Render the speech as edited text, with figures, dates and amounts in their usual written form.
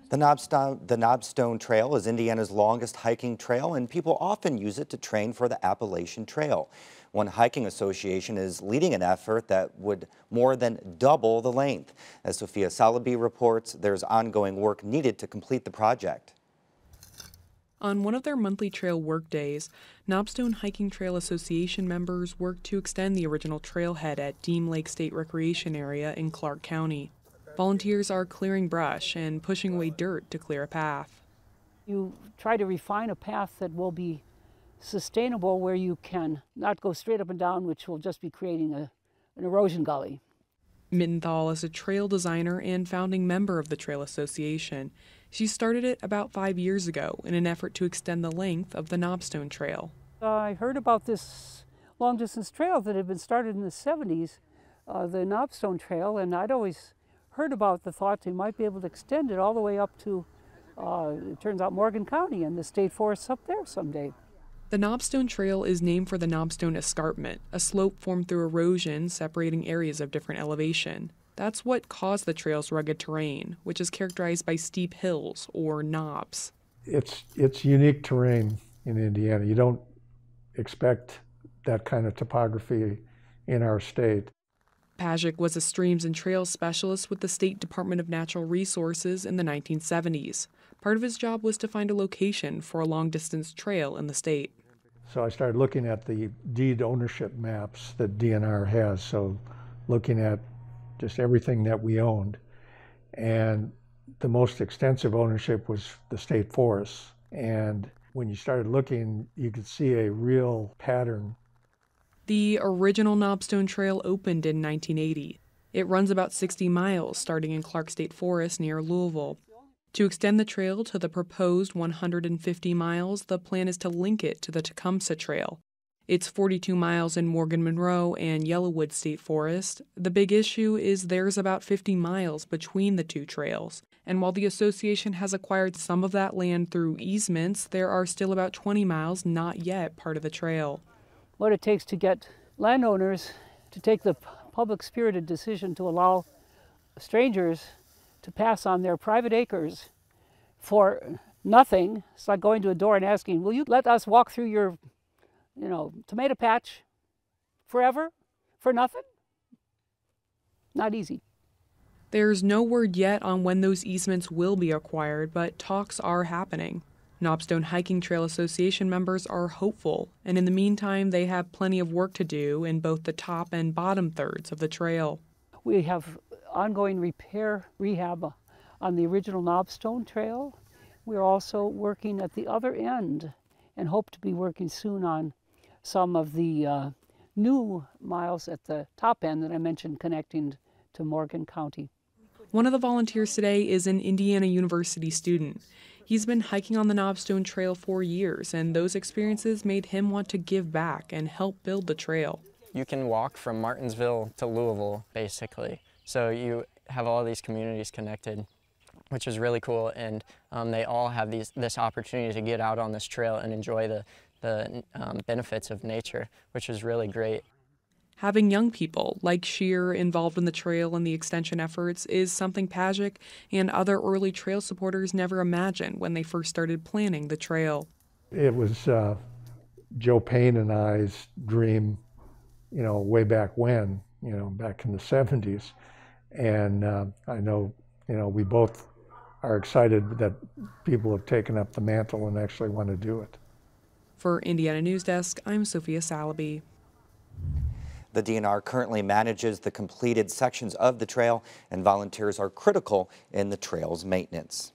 The Knobstone Trail is Indiana's longest hiking trail, and people often use it to train for the Appalachian Trail. One hiking association is leading an effort that would more than double the length. As Sophia Salabi reports, there's ongoing work needed to complete the project. On one of their monthly trail work days, Knobstone Hiking Trail Association members worked to extend the original trailhead at Deem Lake State Recreation Area in Clark County. Volunteers are clearing brush and pushing away dirt to clear a path. You try to refine a path that will be sustainable, where you can not go straight up and down, which will just be creating an erosion gully. Mittenthal is a trail designer and founding member of the Trail Association. She started it about 5 years ago in an effort to extend the length of the Knobstone Trail. I heard about this long-distance trail that had been started in the 70s, the Knobstone Trail, and I'd always heard about the thought they might be able to extend it all the way up to, it turns out, Morgan County and the state forests up there someday. The Knobstone Trail is named for the Knobstone Escarpment, a slope formed through erosion separating areas of different elevation. That's what caused the trail's rugged terrain, which is characterized by steep hills, or knobs. It's unique terrain in Indiana. You don't expect that kind of topography in our state. Pajic was a streams and trails specialist with the State Department of Natural Resources in the 1970s. Part of his job was to find a location for a long-distance trail in the state. So I started looking at the deed ownership maps that DNR has, so looking at just everything that we owned. And the most extensive ownership was the state forests. And when you started looking, you could see a real pattern. The original Knobstone Trail opened in 1980. It runs about 60 miles, starting in Clark State Forest near Louisville. To extend the trail to the proposed 150 miles, the plan is to link it to the Tecumseh Trail. It's 42 miles in Morgan Monroe and Yellowwood State Forest. The big issue is there's about 50 miles between the two trails. And while the association has acquired some of that land through easements, there are still about 20 miles not yet part of the trail. What it takes to get landowners to take the public-spirited decision to allow strangers to pass on their private acres for nothing. It's like going to a door and asking, will you let us walk through your, tomato patch forever for nothing? Not easy. There's no word yet on when those easements will be acquired, but talks are happening. Knobstone Hiking Trail Association members are hopeful, and in the meantime, they have plenty of work to do in both the top and bottom thirds of the trail. We have ongoing rehab on the original Knobstone Trail. We're also working at the other end and hope to be working soon on some of the new miles at the top end that I mentioned connecting to Morgan County. One of the volunteers today is an Indiana University student. He's been hiking on the Knobstone Trail for years, and those experiences made him want to give back and help build the trail. You can walk from Martinsville to Louisville, basically. So you have all these communities connected, which is really cool, and they all have this opportunity to get out on this trail and enjoy the benefits of nature, which is really great. Having young people like Shear involved in the trail and the extension efforts is something Pajic and other early trail supporters never imagined when they first started planning the trail. It was Joe Payne and I's dream, way back when, back in the 70s. And I know, we both are excited that people have taken up the mantle and actually want to do it. For Indiana News Desk, I'm Sophia Salabi. The DNR currently manages the completed sections of the trail, and volunteers are critical in the trail's maintenance.